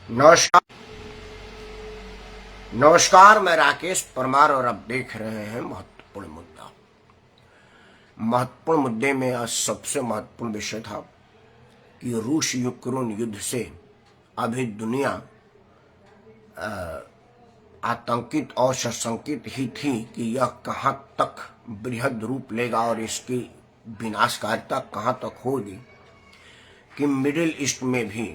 नमस्कार। नमस्कार, मैं राकेश परमार और आप देख रहे हैं महत्वपूर्ण मुद्दा। महत्वपूर्ण मुद्दे में आज सबसे महत्वपूर्ण विषय था कि रूस यूक्रेन युद्ध से अभी दुनिया आतंकित और सशंकित ही थी कि यह कहां तक बृहद रूप लेगा और इसकी विनाशकारिता कहां तक होगी कि मिडिल ईस्ट में भी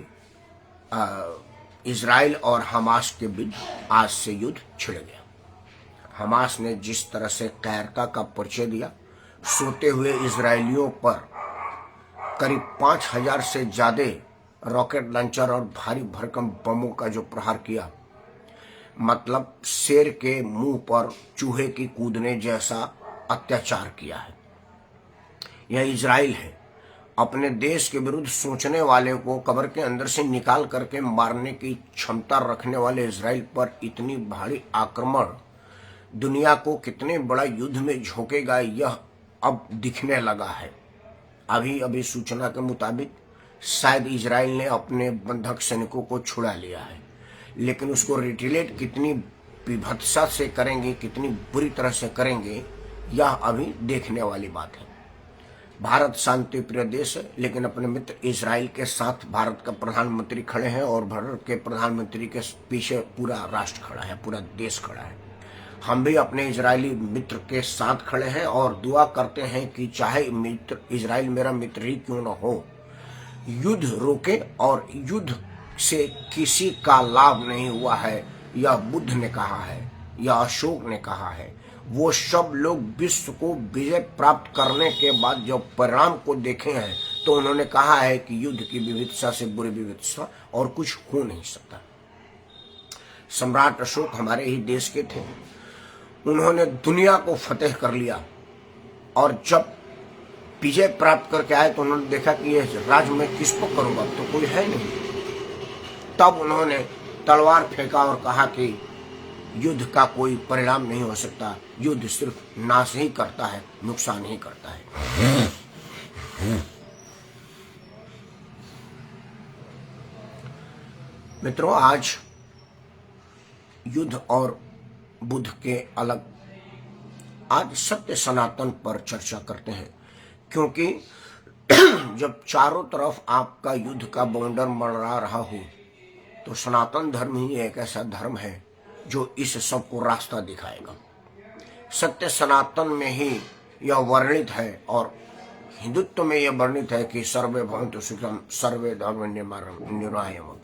इजराइल और हमास के बीच आज से युद्ध छिड़ गया। हमास ने जिस तरह से कायरता का परिचय दिया, सोते हुए इजरायलियों पर करीब 5000 से ज्यादा रॉकेट लॉन्चर और भारी भरकम बमों का जो प्रहार किया, मतलब शेर के मुंह पर चूहे की कूदने जैसा अत्याचार किया है। यह इजराइल है। अपने देश के विरुद्ध सोचने वाले को कब्र के अंदर से निकाल करके मारने की क्षमता रखने वाले इजराइल पर इतनी भारी आक्रमण दुनिया को कितने बड़ा युद्ध में झोंकेगा, यह अब दिखने लगा है। अभी सूचना के मुताबिक शायद इजराइल ने अपने बंधक सैनिकों को छुड़ा लिया है, लेकिन उसको रिटेलिएट कितनी विभत्सा से करेंगे, कितनी बुरी तरह से करेंगे, यह अभी देखने वाली बात है। भारत शांति प्रिय देश है, लेकिन अपने मित्र इजराइल के साथ भारत का प्रधानमंत्री खड़े हैं और भारत के प्रधानमंत्री के पीछे पूरा राष्ट्र खड़ा है, पूरा देश खड़ा है। हम भी अपने इजरायली मित्र के साथ खड़े हैं और दुआ करते हैं कि चाहे मित्र इजराइल मेरा मित्र ही क्यों न हो, युद्ध रोके। और युद्ध से किसी का लाभ नहीं हुआ है, यह बुद्ध ने कहा है, यह अशोक ने कहा है। वो सब लोग विश्व को विजय प्राप्त करने के बाद जब परिणाम को देखे हैं तो उन्होंने कहा है कि युद्ध की विविधता से बुरी विविधता और कुछ हो नहीं सकता। सम्राट अशोक हमारे ही देश के थे। उन्होंने दुनिया को फतेह कर लिया और जब विजय प्राप्त करके आए तो उन्होंने देखा कि यह राज मैं किसको करूंगा, तो कोई है नहीं। तब उन्होंने तलवार फेंका और कहा कि युद्ध का कोई परिणाम नहीं हो सकता, युद्ध सिर्फ नाश ही करता है, नुकसान ही करता है। मित्रों, आज युद्ध और बुद्ध के अलग आज सत्य सनातन पर चर्चा करते हैं, क्योंकि जब चारों तरफ आपका युद्ध का बॉर्डर मंडरा रहा हो तो सनातन धर्म ही एक ऐसा धर्म है जो इस सब को रास्ता दिखाएगा। सत्य सनातन में ही यह वर्णित है और हिंदुत्व में यह वर्णित है कि सर्वे भवन्तु सुखिनः सर्वे धर्म निरामयम्,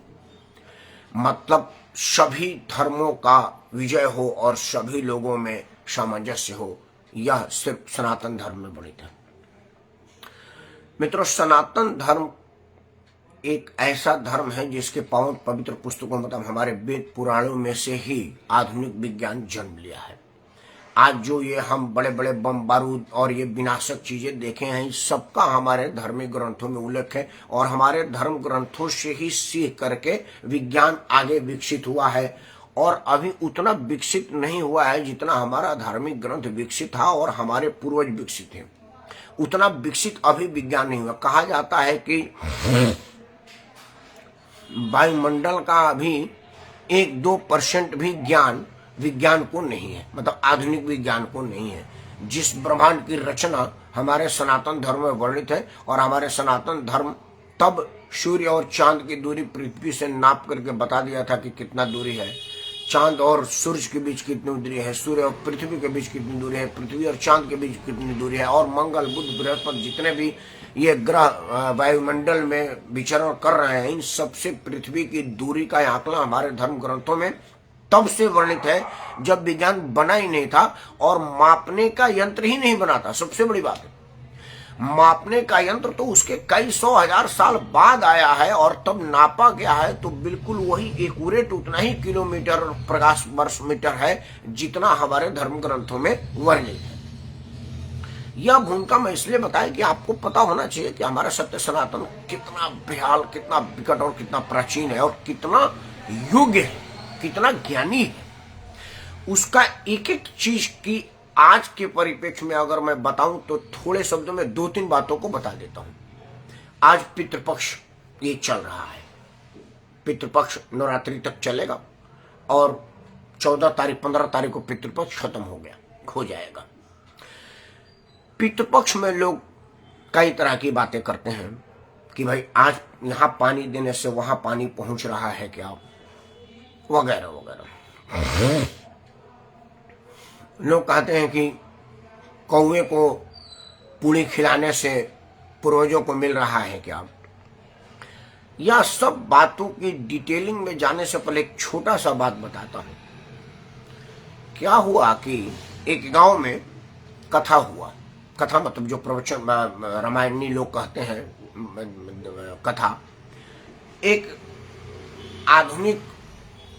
मतलब सभी धर्मों का विजय हो और सभी लोगों में सामंजस्य हो। यह सिर्फ सनातन धर्म में वर्णित है। मित्रों, सनातन धर्म एक ऐसा धर्म है जिसके पावन पवित्र पुस्तकों मतलब हमारे वेद पुराणों में से ही आधुनिक विज्ञान जन्म लिया है। आज जो ये हम बड़े बड़े बम बारूद और ये विनाशक चीजें देखे हैं, सबका हमारे धार्मिक ग्रंथों में उल्लेख है और हमारे धर्म ग्रंथों से ही सीख करके विज्ञान आगे विकसित हुआ है। और अभी उतना विकसित नहीं हुआ है जितना हमारा धार्मिक ग्रंथ विकसित था और हमारे पूर्वज विकसित हैं, उतना विकसित अभी विज्ञान नहीं हुआ। कहा जाता है कि वायुमंडल का अभी 1-2% भी ज्ञान विज्ञान को नहीं है, मतलब आधुनिक विज्ञान को नहीं है। जिस ब्रह्मांड की रचना हमारे सनातन धर्म में वर्णित है, और हमारे सनातन धर्म तब सूर्य और चांद की दूरी पृथ्वी से नाप करके बता दिया था कि कितना दूरी है, चांद और सूर्य के बीच कितनी दूरी है, सूर्य और पृथ्वी के बीच कितनी दूरी है, पृथ्वी और चांद के बीच कितनी दूरी है, और मंगल बुध बृहस्पति जितने भी ये ग्रह वायुमंडल में विचरण कर रहे हैं, इन सबसे पृथ्वी की दूरी का आंकड़ा हमारे धर्म ग्रंथों में तब से वर्णित है जब विज्ञान बना ही नहीं था और मापने का यंत्र ही नहीं बना था। सबसे बड़ी बात है, मापने का यंत्र तो उसके कई 100,000 साल बाद आया है और तब नापा गया है तो बिल्कुल वही एक्यूरेट उतना ही किलोमीटर प्रकाश वर्ष मीटर है जितना हमारे धर्म ग्रंथों में वर्णित है। यह भूमिका मैं इसलिए बताया कि आपको पता होना चाहिए कि हमारा सत्य सनातन कितना बेहाल, कितना विकट और कितना प्राचीन है और कितना योग्य है, कितना ज्ञानी है। उसका एक एक चीज की आज के परिप्रेक्ष्य में अगर मैं बताऊं तो थोड़े शब्दों में 2-3 बातों को बता देता हूं। आज पितृपक्ष ये चल रहा है, पितृपक्ष नवरात्रि तक चलेगा और 14 तारीख 15 तारीख को पितृपक्ष खत्म हो जाएगा। पितृपक्ष में लोग कई तरह की बातें करते हैं कि भाई आज यहां पानी देने से वहां पानी पहुंच रहा है क्या, वगैरह वगैरह। लोग कहते हैं कि कौवे को पूरी खिलाने से पूर्वजों को मिल रहा है क्या। यह सब बातों की डिटेलिंग में जाने से पहले एक छोटा सा बात बताता हूं। क्या हुआ कि एक गांव में कथा हुआ। कथा मतलब जो प्रवचन रामायणी लोग कहते हैं कथा। एक आधुनिक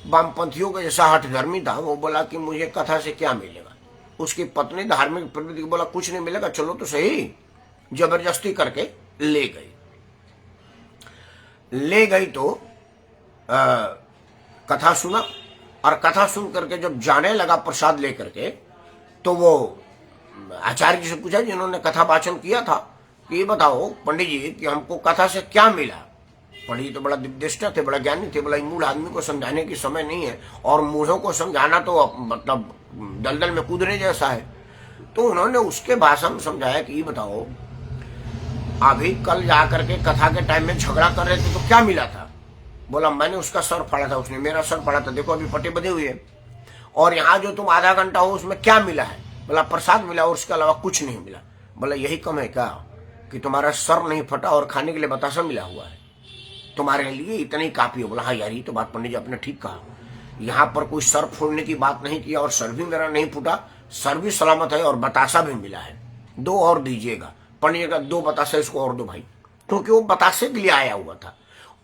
वामपंथियों का जैसा हठधर्मी था, वो बोला कि मुझे कथा से क्या मिलेगा। उसकी पत्नी धार्मिक प्रवृत्ति को बोला कुछ नहीं मिलेगा, चलो तो सही। जबरदस्ती करके ले गई तो कथा सुना, और कथा सुन करके जब जाने लगा प्रसाद लेकर के, तो वो आचार्य जी से पूछा जिन्होंने कथा वाचन किया था कि ये बताओ पंडित जी कि हमको कथा से क्या मिला। पंडित जी तो बड़ा दिव्यदृष्टा थे, बड़ा ज्ञानी थे, बोला मूढ़ आदमी को समझाने की समय नहीं है, और मूढ़ों को समझाना तो मतलब दलदल में कूदने जैसा है। तो उन्होंने उसके भाषा में समझाया कि ये बताओ अभी कल जाकर के कथा के टाइम में झगड़ा कर रहे थे तो क्या मिला था। बोला मैंने उसका सर फाड़ा था, उसने मेरा सर फाड़ा था, देखो अभी पट्टे बंधे हुए हैं। और यहाँ जो तुम आधा घंटा हो उसमें क्या मिला है। बोला प्रसाद मिला और उसके अलावा कुछ नहीं मिला। बोला यही कम है क्या कि तुम्हारा सर नहीं फटा और खाने के लिए बतासा मिला हुआ है, तुम्हारे लिए इतना ही काफी हो। बोला हाँ यार ये तो बात पंडित जी आपने ठीक कहा, यहाँ पर कोई सर फोड़ने की बात नहीं किया और सर भी मेरा नहीं फूटा, सर भी सलामत है और बतासा भी मिला है, 2 और दीजिएगा। पंडित जी का 2 बतासा इसको और दो भाई, क्योंकि वो बतासे के लिए आया हुआ था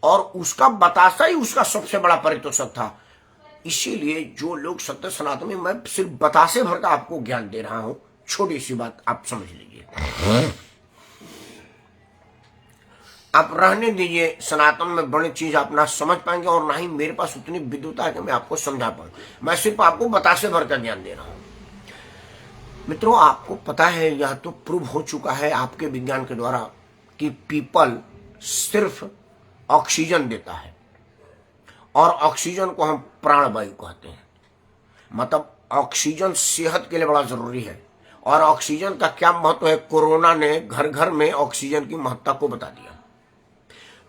और उसका बतासा ही उसका सबसे बड़ा पारितोषिक था। इसीलिए जो लोग सत्य सनातन में, मैं सिर्फ बतासे भर का आपको ज्ञान दे रहा हूं, छोटी सी बात आप समझ लीजिए। आप रहने दीजिए, सनातन में बड़ी चीज आप ना समझ पाएंगे और ना ही मेरे पास उतनी विद्वता है कि मैं आपको समझा पाऊं। मैं सिर्फ आपको बतासे भर का ज्ञान दे रहा हूं। मित्रों आपको पता है, यह तो प्रूव हो चुका है आपके विज्ञान के द्वारा कि पीपल सिर्फ ऑक्सीजन देता है और ऑक्सीजन को हम प्राणवायु कहते हैं। मतलब ऑक्सीजन सेहत के लिए बड़ा जरूरी है। और ऑक्सीजन का क्या महत्व है, कोरोना ने घर घर में ऑक्सीजन की महत्ता को बता दिया।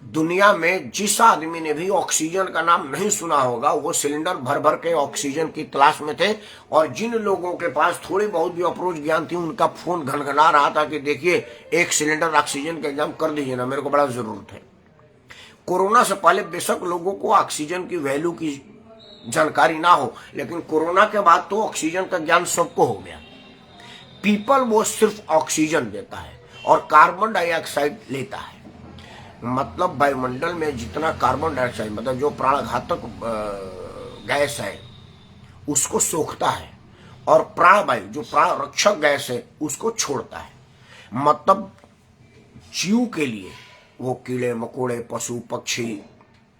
दुनिया में जिस आदमी ने भी ऑक्सीजन का नाम नहीं सुना होगा वो सिलेंडर भर भर के ऑक्सीजन की तलाश में थे। और जिन लोगों के पास थोड़ी बहुत भी अप्रोच ज्ञान थी उनका फोन घनघना रहा था कि देखिए 1 सिलेंडर ऑक्सीजन का इंतजाम कर दीजिए ना, मेरे को बड़ा जरूरत है। कोरोना से पहले बेशक लोगों को ऑक्सीजन की वैल्यू की जानकारी ना हो, लेकिन कोरोना के बाद तो ऑक्सीजन का ज्ञान सबको हो गया। पीपल वो सिर्फ ऑक्सीजन देता है और कार्बन डाइऑक्साइड लेता है। मतलब वायुमंडल में जितना कार्बन डाइऑक्साइड, मतलब जो प्राणघातक गैस है उसको सोखता है, और प्राणवायु जो प्राण रक्षक गैस है उसको छोड़ता है। मतलब जीव के लिए वो कीड़े मकोड़े, पशु पक्षी,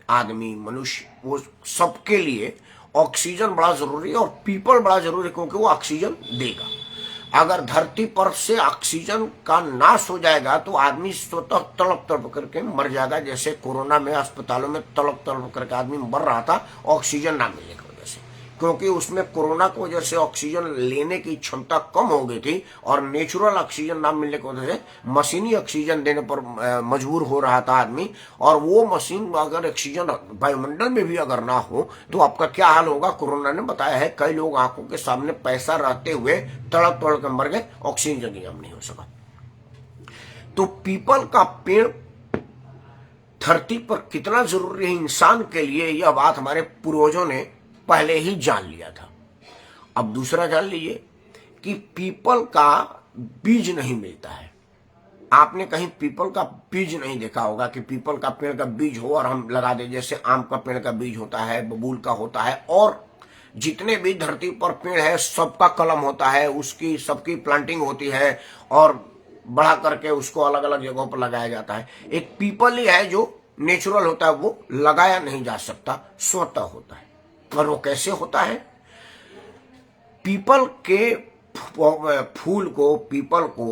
आदमी, मनुष्य, वो सबके लिए ऑक्सीजन बड़ा जरूरी है और पीपल बड़ा जरूरी है, क्योंकि वो ऑक्सीजन देगा। अगर धरती पर से ऑक्सीजन का नाश हो जाएगा तो आदमी स्वतः तड़प तड़प करके मर जाएगा। जैसे कोरोना में अस्पतालों में तड़प तड़प करके आदमी मर रहा था ऑक्सीजन ना मिलने की वजह से, क्योंकि उसमें कोरोना की वजह से ऑक्सीजन लेने की क्षमता कम हो गई थी और नेचुरल ऑक्सीजन ना मिलने की वजह से मशीनी ऑक्सीजन देने पर मजबूर हो रहा था आदमी। और वो मशीन अगर ऑक्सीजन वायुमंडल में भी अगर ना हो तो आपका क्या हाल होगा। कोरोना ने बताया है कई लोग आंखों के सामने पैसा रहते हुए तड़प तड़प कर मर गए, ऑक्सीजन इंतजाम नहीं हो सका। तो पीपल का पेड़ धरती पर कितना जरूरी है इंसान के लिए, यह बात हमारे पूर्वजों ने पहले ही जान लिया था। अब दूसरा जान लीजिए कि पीपल का बीज नहीं मिलता है। आपने कहीं पीपल का बीज नहीं देखा होगा कि पीपल का पेड़ का बीज हो और हम लगा दे, जैसे आम का पेड़ का बीज होता है, बबूल का होता है, और जितने भी धरती पर पेड़ है सबका कलम होता है, उसकी सबकी प्लांटिंग होती है और बढ़ा करके उसको अलग अलग जगहों पर लगाया जाता है। एक पीपल ही है जो नेचुरल होता है, वो लगाया नहीं जा सकता, स्वतः होता है। और वो कैसे होता है? पीपल के फूल को, पीपल को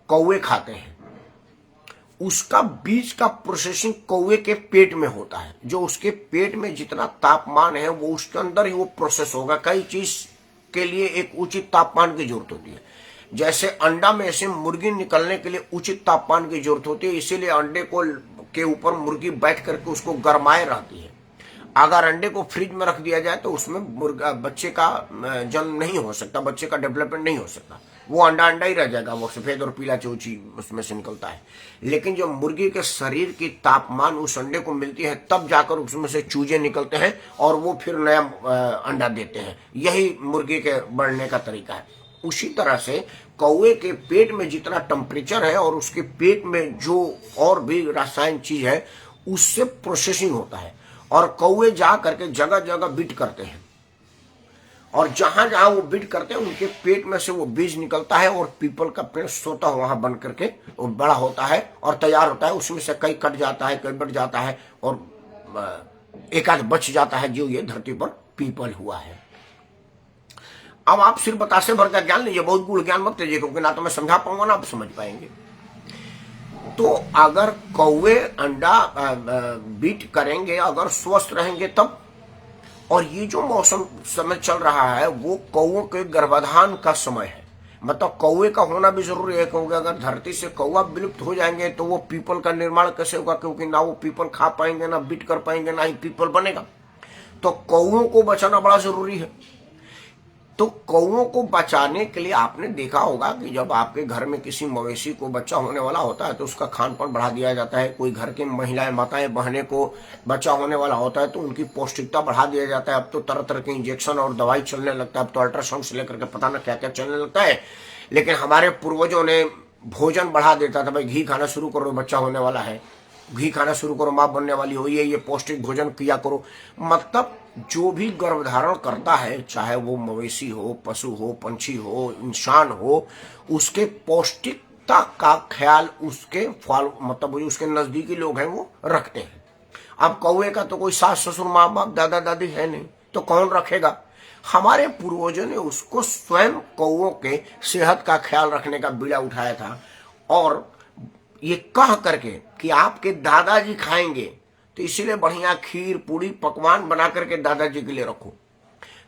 कौवे खाते हैं उसका बीज का प्रोसेसिंग कौवे के पेट में होता है। जो उसके पेट में जितना तापमान है वो उसके अंदर ही वो प्रोसेस होगा। कई चीज के लिए एक उचित तापमान की जरूरत होती है। जैसे अंडा में से मुर्गी निकलने के लिए उचित तापमान की जरूरत होती है, इसीलिए अंडे को के ऊपर मुर्गी बैठ करके उसको गरमाए रहती है। अगर अंडे को फ्रिज में रख दिया जाए तो उसमें मुर्गा बच्चे का जन्म नहीं हो सकता, बच्चे का डेवलपमेंट नहीं हो सकता। वो अंडा अंडा ही रह जाएगा, वो सफेद और पीला चोची उसमें से निकलता है। लेकिन जब मुर्गी के शरीर की तापमान उस अंडे को मिलती है तब जाकर उसमें से चूजे निकलते हैं और वो फिर नया अंडा देते हैं। यही मुर्गी के बढ़ने का तरीका है। उसी तरह से कौवे के पेट में जितना टेम्परेचर है और उसके पेट में जो और भी रासायनिक चीज है उससे प्रोसेसिंग होता है। और कौवे जा करके जगह जगह बीट करते हैं और जहां जहां वो बीट करते हैं उनके पेट में से वो बीज निकलता है और पीपल का पेड़ सोता वहां बन करके वो बड़ा होता है और तैयार होता है। उसमें से कई कट जाता है, कई बढ़ जाता है और एक आध बच जाता है, जो ये धरती पर पीपल हुआ है। अब आप सिर्फ बतासे भर का ज्ञान लीजिए, बहुत गुड़ ज्ञान मत लीजिए, क्योंकि ना तो मैं समझा पाऊंगा ना आप समझ पाएंगे। तो अगर कौवे अंडा बीट करेंगे, अगर स्वस्थ रहेंगे तब। और ये जो मौसम समय चल रहा है वो कौवों के गर्भाधान का समय है। मतलब कौवे का होना भी जरूरी है, क्योंकि अगर धरती से कौवा विलुप्त हो जाएंगे तो वो पीपल का निर्माण कैसे होगा, क्योंकि ना वो पीपल खा पाएंगे, ना बीट कर पाएंगे, ना ही पीपल बनेगा। तो कौवों को बचाना बड़ा जरूरी है। तो कौवों को बचाने के लिए आपने देखा होगा कि जब आपके घर में किसी मवेशी को बच्चा होने वाला होता है तो उसका खान पान बढ़ा दिया जाता है। कोई घर की महिलाएं, माताएं, बहनें को बच्चा होने वाला होता है तो उनकी पौष्टिकता बढ़ा दिया जाता है। अब तो तरह तरह के इंजेक्शन और दवाई चलने लगता है। अब तो अल्ट्रासाउंड से लेकर के पता ना क्या क्या चलने लगता है। लेकिन हमारे पूर्वजों ने भोजन बढ़ा देता था, भाई घी खाना शुरू करो, बच्चा होने वाला है, घी खाना शुरू करो, मां बनने वाली हो, ये पौष्टिक भोजन किया करो। मतलब जो भी गर्भधारण करता है, चाहे वो मवेशी हो, पशु हो, पंछी हो, इंसान हो, उसके पौष्टिकता का ख्याल उसके मतलब उसके नजदीकी लोग हैं वो रखते हैं। अब कौवे का तो कोई सास ससुर, माँ बाप, दादा दादी है नहीं, तो कौन रखेगा। हमारे पूर्वजों ने उसको स्वयं कौवों के सेहत का ख्याल रखने का बीड़ा उठाया था और ये कह करके कि आपके दादाजी खाएंगे तो इसीलिए बढ़िया खीर पूड़ी पकवान बना करके दादाजी के लिए रखो।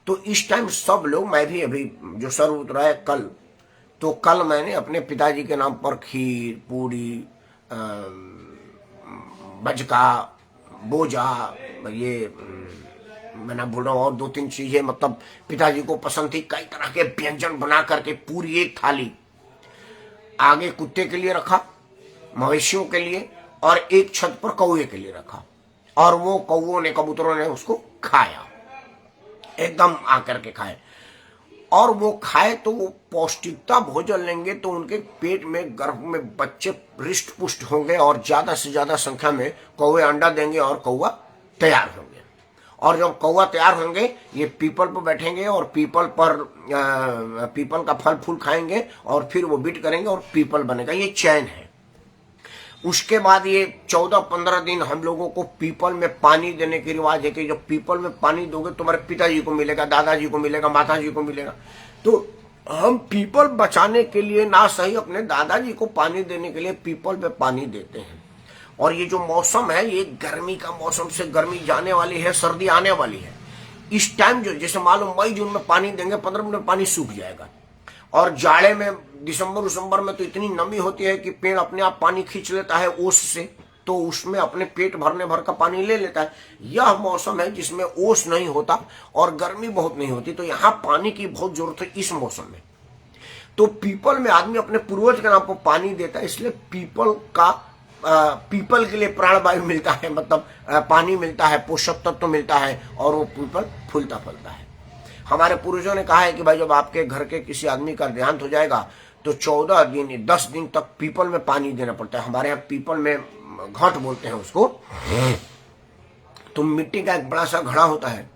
तो इस टाइम सब लोग, मैं भी अभी जो सर उतरा है कल, तो कल मैंने अपने पिताजी के नाम पर खीर पूड़ी बजका बोजा, ये मैं ना भूल रहा हूँ और दो तीन चीजें, मतलब पिताजी को पसंद थी, कई तरह के व्यंजन बना करके पूरी एक थाली आगे कुत्ते के लिए रखा, मवेशियों के लिए, और एक छत पर कौवे के लिए रखा। और वो कौवों ने, कबूतरों ने उसको खाया, एकदम आकर के खाए। और वो खाए तो वो पौष्टिकता भोजन लेंगे तो उनके पेट में, गर्भ में बच्चे हृष्ट पुष्ट होंगे और ज्यादा से ज्यादा संख्या में कौवे अंडा देंगे और कौवा तैयार होंगे। और जब कौवा तैयार होंगे ये पीपल पर बैठेंगे और पीपल का फल फूल खाएंगे और फिर वो बीट करेंगे और पीपल बनेगा। ये चैन है। उसके बाद ये 14-15 दिन हम लोगों को पीपल में पानी देने की रिवाज है कि जब पीपल में पानी दोगे तुम्हारे पिताजी को मिलेगा, दादाजी को मिलेगा, माताजी को मिलेगा। तो हम पीपल बचाने के लिए ना सही अपने दादाजी को पानी देने के लिए पीपल में पानी देते हैं। और ये जो मौसम है ये गर्मी का मौसम से गर्मी जाने वाली है, सर्दी आने वाली है। इस टाइम जो जैसे मालूम मई जून में पानी देंगे 15 मिनट में पानी सूख जाएगा। और जाड़े में दिसंबर में तो इतनी नमी होती है कि पेड़ अपने आप पानी खींच लेता है ओस से, तो उसमें अपने पेट भरने भर का पानी ले लेता है। यह मौसम है जिसमें ओस नहीं होता और गर्मी बहुत नहीं होती, तो यहाँ पानी की बहुत जरूरत है इस मौसम में। तो पीपल में आदमी अपने पूर्वज के नाम पर पानी देता है, इसलिए पीपल के लिए प्राणवायु मिलता है, मतलब पानी मिलता है, पोषक तत्व मिलता है और वो पीपल फूलता फलता है। हमारे पूर्वजों ने कहा है कि भाई जब आपके घर के किसी आदमी का देहांत हो जाएगा तो 14 दिन 10 दिन तक पीपल में पानी देना पड़ता है। हमारे यहाँ पीपल में घट बोलते हैं उसको। तो मिट्टी का एक बड़ा सा घड़ा होता है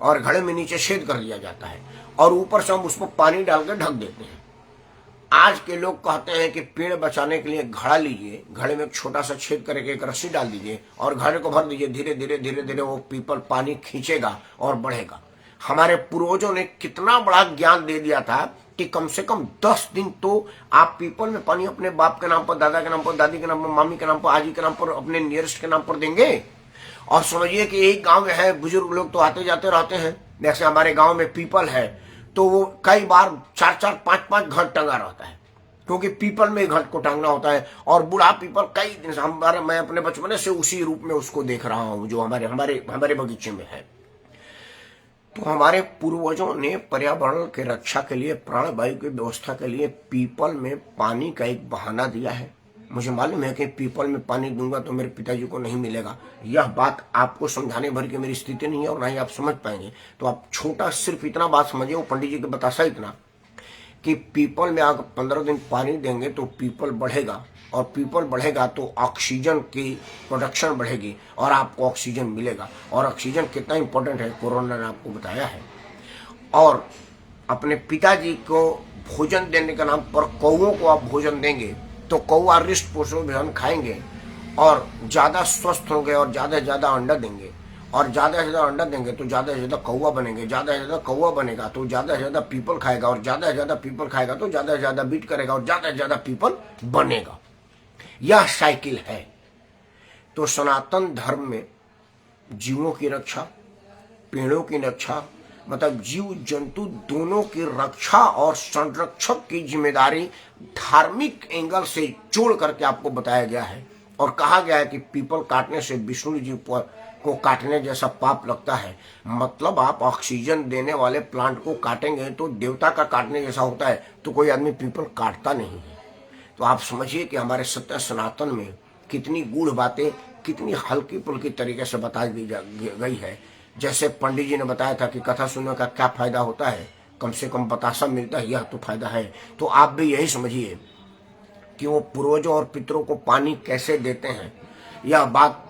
और घड़े में नीचे छेद कर दिया जाता है और ऊपर से हम उसको पानी डाल कर ढक देते हैं। आज के लोग कहते हैं कि पेड़ बचाने के लिए घड़ा लीजिए, घड़े में एक छोटा सा छेद करके एक रस्सी डाल दीजिए और घड़े को भर दीजिए, धीरे धीरे धीरे धीरे वो पीपल पानी खींचेगा और बढ़ेगा। हमारे पूर्वजों ने कितना बड़ा ज्ञान दे दिया था कि कम से कम 10 दिन तो आप पीपल में पानी अपने बाप के नाम पर, दादा के नाम पर, दादी के नाम पर, मामी के नाम पर, आजी के नाम पर, अपने नियरेस्ट के नाम पर देंगे। और समझिए कि एक गांव में है, बुजुर्ग लोग तो आते जाते रहते हैं, जैसे हमारे गांव में पीपल है तो वो कई बार 4-4, 5-5 घंट टंगा रहता है, क्योंकि पीपल में घंट को टांगना होता है। और बूढ़ा पीपल कई दिन से मैं अपने बचपने से उसी रूप में उसको देख रहा हूं जो हमारे बगीचे में है। तो हमारे पूर्वजों ने पर्यावरण के रक्षा के लिए, प्राणवायु की व्यवस्था के लिए पीपल में पानी का एक बहाना दिया है। मुझे मालूम है कि पीपल में पानी दूंगा तो मेरे पिताजी को नहीं मिलेगा। यह बात आपको समझाने भर की मेरी स्थिति नहीं है और ना ही आप समझ पाएंगे। तो आप छोटा सिर्फ इतना बात समझिए, वो पंडित जी के बतासा इतना कि पीपल में अगर 15 दिन पानी देंगे तो पीपल बढ़ेगा, और पीपल बढ़ेगा तो ऑक्सीजन की प्रोडक्शन बढ़ेगी और आपको ऑक्सीजन मिलेगा। और ऑक्सीजन कितना इंपॉर्टेंट है कोरोना ने आपको बताया है। और अपने पिताजी को भोजन देने के नाम पर कौओं को आप भोजन देंगे तो कौआ हृष्ट पोषण भोजन खाएंगे और ज्यादा स्वस्थ होंगे और ज्यादा से ज्यादा अंडा देंगे, और ज्यादा से ज्यादा अंडा देंगे तो ज्यादा से ज्यादा कौआ बनेंगे, ज्यादा से ज्यादा कौआ बनेगा तो ज्यादा से ज्यादा पीपल खाएगा, और ज्यादा से ज्यादा पीपल खाएगा तो ज्यादा से ज्यादा बीट करेगा और ज्यादा से ज्यादा पीपल बनेगा। यह साइकिल है। तो सनातन धर्म में जीवों की रक्षा, पेड़ों की रक्षा, मतलब जीव जंतु दोनों की रक्षा और संरक्षक की जिम्मेदारी धार्मिक एंगल से जोड़ करके आपको बताया गया है। और कहा गया है कि पीपल काटने से विष्णु जी को काटने जैसा पाप लगता है। मतलब आप ऑक्सीजन देने वाले प्लांट को काटेंगे तो देवता का काटने जैसा होता है, तो कोई आदमी पीपल काटता नहीं है। तो आप समझिए कि हमारे सत्य सनातन में कितनी गूढ़ बातें कितनी हल्की पुल्की तरीके से बता दी गई है। जैसे पंडित जी ने बताया था कि कथा सुनने का क्या फायदा होता है, कम से कम बतासा मिलता है, यह तो फायदा है। तो आप भी यही समझिए कि वो पूर्वजों और पितरों को पानी कैसे देते हैं। यह बात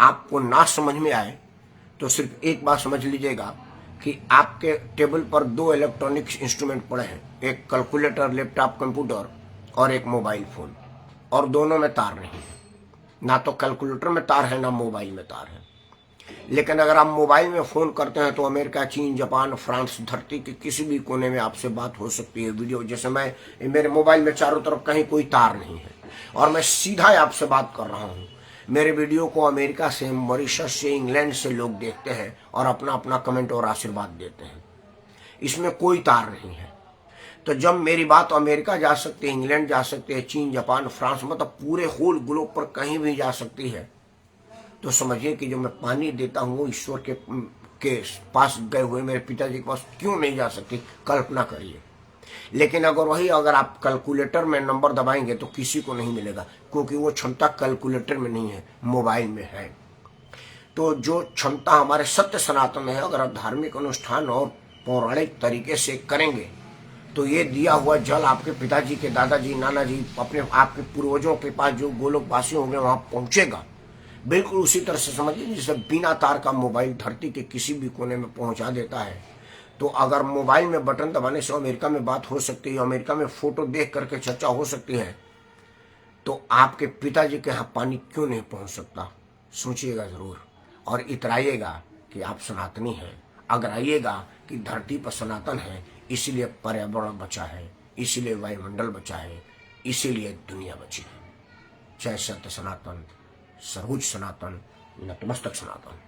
आपको ना समझ में आए तो सिर्फ एक बात समझ लीजिएगा कि आपके टेबल पर 2 इलेक्ट्रॉनिक इंस्ट्रूमेंट पड़े हैं, एक कैलकुलेटर, लैपटॉप, कंप्यूटर और एक मोबाइल फोन, और दोनों में तार नहीं है। ना तो कैलकुलेटर में तार है ना मोबाइल में तार है। लेकिन अगर आप मोबाइल में फोन करते हैं तो अमेरिका, चीन, जापान, फ्रांस, धरती के किसी भी कोने में आपसे बात हो सकती है वीडियो। जैसे मेरे मोबाइल में चारों तरफ कहीं कोई तार नहीं है और मैं सीधा आपसे बात कर रहा हूं। मेरे वीडियो को अमेरिका से, मॉरिशस से, इंग्लैंड से लोग देखते हैं और अपना अपना कमेंट और आशीर्वाद देते हैं। इसमें कोई तार नहीं है। तो जब मेरी बात अमेरिका जा सकती है, इंग्लैंड जा सकती है, चीन, जापान, फ्रांस, मतलब पूरे होल ग्लोब पर कहीं भी जा सकती है, तो समझिए कि जो मैं पानी देता हूँ वो ईश्वर के पास गए हुए मेरे पिताजी के पास क्यों नहीं जा सकती, कल्पना करिए। लेकिन अगर आप कैलकुलेटर में नंबर दबाएंगे तो किसी को नहीं मिलेगा, क्योंकि वो क्षमता कैलकुलेटर में नहीं है, मोबाइल में है। तो जो क्षमता हमारे सत्य सनातन में है, अगर आप धार्मिक अनुष्ठान और पौराणिक तरीके से करेंगे तो ये दिया हुआ जल आपके पिताजी के, दादाजी, नाना जी, आपके पूर्वजों के पास जो गोलोकवासी होंगे वहां पहुंचेगा। बिल्कुल उसी तरह से समझिए जैसे बिना तार का मोबाइल धरती के किसी भी कोने में पहुंचा देता है। तो अगर मोबाइल में बटन दबाने से अमेरिका में बात हो सकती है, अमेरिका में फोटो देख करके चर्चा हो सकती है, तो आपके पिताजी के यहाँ पानी क्यों नहीं पहुंच सकता? सोचिएगा जरूर और इतराइएगा कि आप सनातनी हैं, अगराइएगा कि धरती पर सनातन है, इसीलिए पर्यावरण बचा है, इसीलिए वायुमंडल बचा है, इसीलिए दुनिया बची है। जय सत्य सनातन, सर्वोच्च सनातन, नतमस्तक सनातन।